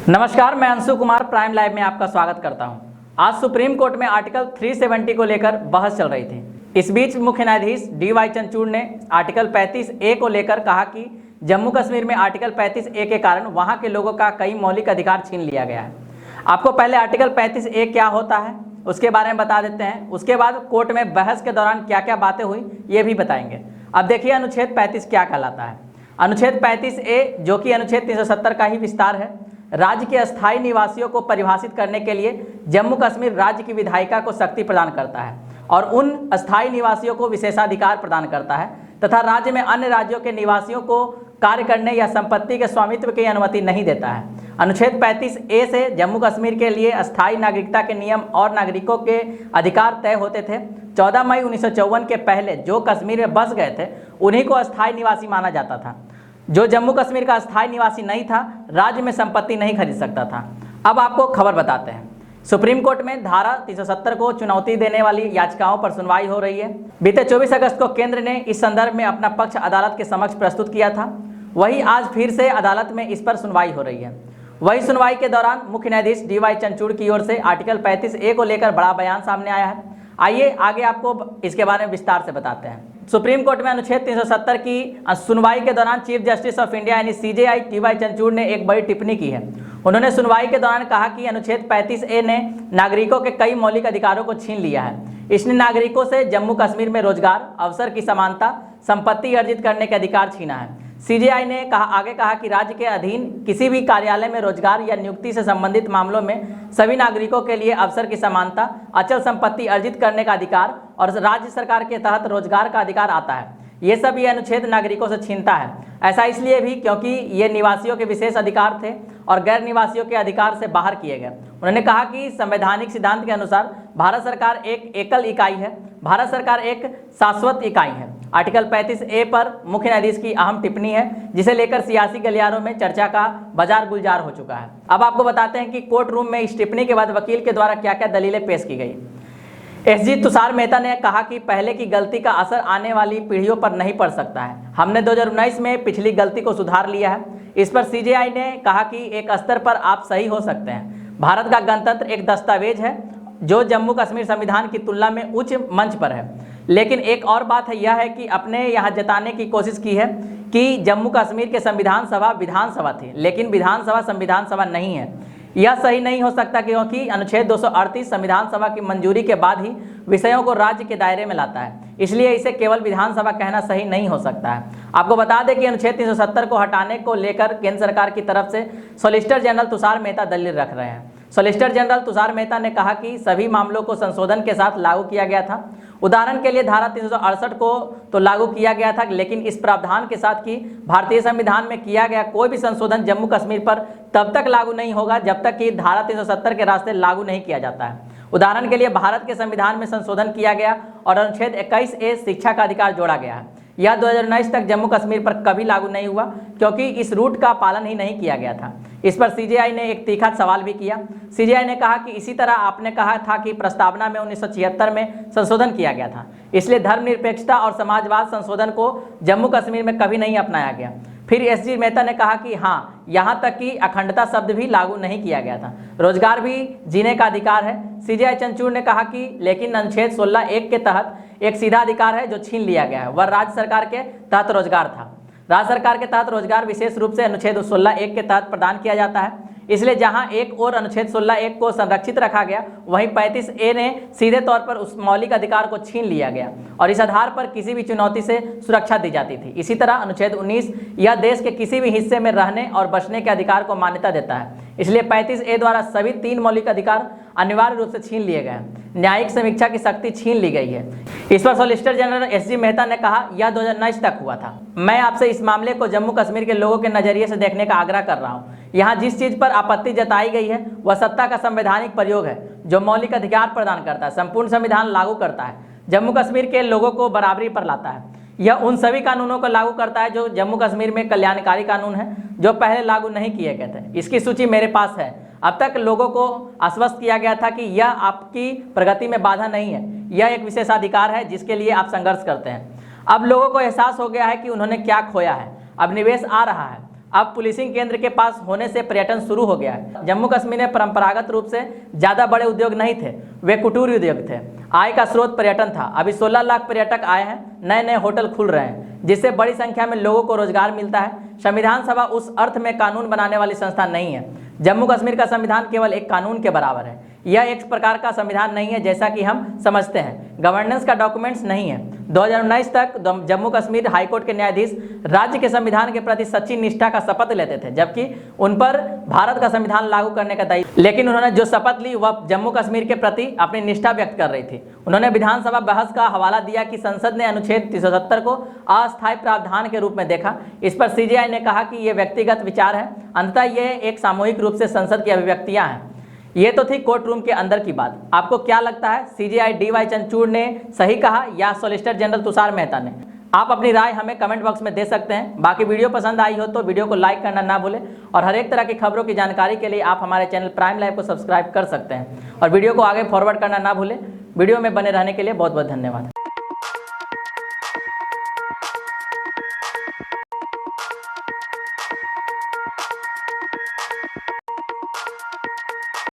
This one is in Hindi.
नमस्कार, मैं अंशु कुमार प्राइम लाइव में आपका स्वागत करता हूं। आज सुप्रीम कोर्ट में आर्टिकल 370 को लेकर बहस चल रही थी। इस बीच मुख्य न्यायाधीश DY चंद्रचूड़ ने आर्टिकल 35A को लेकर कहा कि जम्मू कश्मीर में आर्टिकल 35A के कारण वहां के लोगों का कई मौलिक अधिकार छीन लिया गया है। आपको पहले आर्टिकल 35A क्या होता है उसके बारे में बता देते हैं, उसके बाद कोर्ट में बहस के दौरान क्या क्या बातें हुई ये भी बताएंगे। अब देखिए अनुच्छेद 35 क्या कहलाता है। अनुच्छेद 35A जो कि अनुच्छेद 370 का ही विस्तार है, राज्य के अस्थायी निवासियों को परिभाषित करने के लिए जम्मू कश्मीर राज्य की विधायिका को शक्ति प्रदान करता है और उन अस्थायी निवासियों को विशेषाधिकार प्रदान करता है तथा राज्य में अन्य राज्यों के निवासियों को कार्य करने या संपत्ति के स्वामित्व की अनुमति नहीं देता है। अनुच्छेद 35A से जम्मू कश्मीर के लिए अस्थायी नागरिकता के नियम और नागरिकों के अधिकार तय होते थे। 14 मई 1954 के पहले जो कश्मीर में बस गए थे उन्हीं को अस्थायी निवासी माना जाता था। जो जम्मू कश्मीर का अस्थायी निवासी नहीं था, राज्य में संपत्ति नहीं खरीद सकता था। अब आपको खबर बताते हैं। सुप्रीम कोर्ट में धारा 370 को चुनौती देने वाली याचिकाओं पर सुनवाई हो रही है। बीते 24 अगस्त को केंद्र ने इस संदर्भ में अपना पक्ष अदालत के समक्ष प्रस्तुत किया था। वही आज फिर से अदालत में इस पर सुनवाई हो रही है। वही सुनवाई के दौरान मुख्य न्यायाधीश DY चंद्रचूड़ की ओर से आर्टिकल 35A को लेकर बड़ा बयान सामने आया है। आइए आगे आपको इसके बारे में विस्तार से बताते हैं। सुप्रीम कोर्ट में अनुच्छेद 370 की सुनवाई के दौरान चीफ जस्टिस ऑफ इंडिया यानी CJI DY चंद्रचूड़ ने एक बड़ी टिप्पणी की है। उन्होंने सुनवाई के दौरान कहा कि अनुच्छेद 35A ने नागरिकों के कई मौलिक अधिकारों को छीन लिया है। इसने नागरिकों से जम्मू कश्मीर में रोजगार, अवसर की समानता, संपत्ति अर्जित करने के अधिकार छीना है। CJI ने आगे कहा कि राज्य के अधीन किसी भी कार्यालय में रोजगार या नियुक्ति से संबंधित मामलों में सभी नागरिकों के लिए अवसर की समानता, अचल संपत्ति अर्जित करने का अधिकार और राज्य सरकार के तहत रोजगार का अधिकार आता है। ये सब ये अनुच्छेद नागरिकों से छीनता है। ऐसा इसलिए भी क्योंकि ये निवासियों के विशेष अधिकार थे और गैर निवासियों के अधिकार से बाहर किए गए। उन्होंने कहा कि संवैधानिक सिद्धांत के अनुसार भारत सरकार एक एकल इकाई है, भारत सरकार एक शाश्वत इकाई है। आर्टिकल 35A पर मुख्य न्यायाधीश की अहम टिप्पणी है जिसे लेकर सियासी गलियारों में चर्चा का बाजार गुलजार हो चुका है। अब आपको बताते हैं कि कोर्ट रूम में इस टिप्पणी के बाद वकील के द्वारा क्या क्या दलीलें पेश की गई। SG तुषार मेहता ने कहा कि पहले की गलती का असर आने वाली पीढ़ियों पर नहीं पड़ सकता है। हमने 2019 में पिछली गलती को सुधार लिया है। इस पर CJI ने कहा कि एक स्तर पर आप सही हो सकते हैं। भारत का गणतंत्र एक दस्तावेज है जो जम्मू कश्मीर संविधान की तुलना में उच्च मंच पर है। लेकिन एक और बात है, यह है कि अपने यहाँ जताने की कोशिश की है कि जम्मू कश्मीर के संविधान सभा विधानसभा थी, लेकिन विधानसभा संविधान सभा नहीं है। यह सही नहीं हो सकता क्योंकि अनुच्छेद 238 संविधान सभा की मंजूरी के बाद ही विषयों को राज्य के दायरे में लाता है, इसलिए इसे केवल विधानसभा कहना सही नहीं हो सकता है। आपको बता दें कि अनुच्छेद 370 को हटाने को लेकर केंद्र सरकार की तरफ से सॉलिसिटर जनरल तुषार मेहता दलील रख रहे हैं। सॉलिसिटर जनरल तुषार मेहता ने कहा कि सभी मामलों को संशोधन के साथ लागू किया गया था। उदाहरण के लिए धारा 368 को तो लागू किया गया था, लेकिन इस प्रावधान के साथ कि भारतीय संविधान में किया गया कोई भी संशोधन जम्मू कश्मीर पर तब तक लागू नहीं होगा जब तक कि धारा 370 के रास्ते लागू नहीं किया जाता है। उदाहरण के लिए भारत के संविधान में संशोधन किया गया और अनुच्छेद 21A शिक्षा का अधिकार जोड़ा गया है। यह 2019 तक जम्मू कश्मीर पर कभी लागू नहीं हुआ क्योंकि इस रूट का पालन ही नहीं किया गया था। इस पर CJI ने एक तीखा सवाल भी किया। CJI ने कहा कि इसी तरह आपने कहा था कि प्रस्तावना में 1976 में संशोधन किया गया था, इसलिए धर्मनिरपेक्षता और समाजवाद संशोधन को जम्मू कश्मीर में कभी नहीं अपनाया गया। फिर SG मेहता ने कहा कि हाँ, यहाँ तक कि अखंडता शब्द भी लागू नहीं किया गया था। रोजगार भी जीने का अधिकार है। CJI चंद्रचूड़ ने कहा कि लेकिन अनुच्छेद 16(1) के तहत एक सीधा अधिकार है जो छीन लिया गया है, वह राज्य सरकार के तहत रोजगार था। राज्य सरकार के तहत रोजगार विशेष रूप से अनुच्छेद 16(1) के तहत प्रदान किया जाता है, इसलिए जहां एक और अनुच्छेद 16(1) को संरक्षित रखा गया, वहीं 35A ने सीधे तौर पर उस मौलिक अधिकार को छीन लिया गया और इस आधार पर किसी भी चुनौती से सुरक्षा दी जाती थी। इसी तरह अनुच्छेद 19 यह देश के किसी भी हिस्से में रहने और बसने के अधिकार को मान्यता देता है, इसलिए 35A द्वारा सभी 3 मौलिक अधिकार अनिवार्य रूप से छीन लिए गए। न्यायिक समीक्षा की शक्ति छीन ली गई है। इस पर सॉलिसिटर जनरल SG मेहता ने कहा, यह 2019 तक हुआ था। मैं आपसे इस मामले को जम्मू कश्मीर के लोगों के नजरिए से देखने का आग्रह कर रहा हूँ। यहाँ जिस चीज पर आपत्ति जताई गई है वह सत्ता का संवैधानिक प्रयोग है जो मौलिक अधिकार प्रदान करता है, संपूर्ण संविधान लागू करता है, जम्मू कश्मीर के लोगों को बराबरी पर लाता है। यह उन सभी कानूनों को लागू करता है जो जम्मू कश्मीर में कल्याणकारी कानून है जो पहले लागू नहीं किए गए थे। इसकी सूची मेरे पास है। अब तक लोगों को आश्वस्त किया गया था कि यह आपकी प्रगति में बाधा नहीं है, यह एक विशेषाधिकार है जिसके लिए आप संघर्ष करते हैं। अब लोगों को एहसास हो गया है कि उन्होंने क्या खोया है। अब निवेश आ रहा है। अब पुलिसिंग केंद्र के पास होने से पर्यटन शुरू हो गया है। जम्मू कश्मीर में परंपरागत रूप से ज़्यादा बड़े उद्योग नहीं थे, वे कुटीर उद्योग थे। आय का स्रोत पर्यटन था। अभी 16 लाख पर्यटक आए हैं, नए नए होटल खुल रहे हैं, जिससे बड़ी संख्या में लोगों को रोजगार मिलता है। संविधान सभा उस अर्थ में कानून बनाने वाली संस्था नहीं है। जम्मू कश्मीर का संविधान केवल एक कानून के बराबर है। यह एक प्रकार का संविधान नहीं है जैसा कि हम समझते हैं। गवर्नेंस का डॉक्यूमेंट्स नहीं है। 2019 तक जम्मू कश्मीर हाईकोर्ट के न्यायाधीश राज्य के संविधान के प्रति सच्ची निष्ठा का शपथ लेते थे, जबकि उन पर भारत का संविधान लागू करने का दायित्व, लेकिन उन्होंने जो शपथ ली वह जम्मू कश्मीर के प्रति अपनी निष्ठा व्यक्त कर रही थी। उन्होंने विधानसभा बहस का हवाला दिया कि संसद ने अनुच्छेद 370 को अस्थायी प्रावधान के रूप में देखा। इस पर सीजेआई ने कहा कि ये व्यक्तिगत विचार है, अंततः ये एक सामूहिक रूप से संसद की अभिव्यक्तियां हैं। ये तो थी कोर्ट रूम के अंदर की बात। आपको क्या लगता है, सीजेआई डीवाई चंद्रचूड़ ने सही कहा या सॉलिसिटर जनरल तुषार मेहता ने? आप अपनी राय हमें कमेंट बॉक्स में दे सकते हैं। बाकी वीडियो पसंद आई हो तो वीडियो को लाइक करना ना भूलें और हर एक तरह की खबरों की जानकारी के लिए आप हमारे चैनल प्राइम लाइव को सब्सक्राइब कर सकते हैं और वीडियो को आगे फॉरवर्ड करना ना भूलें। वीडियो में बने रहने के लिए बहुत बहुत धन्यवाद।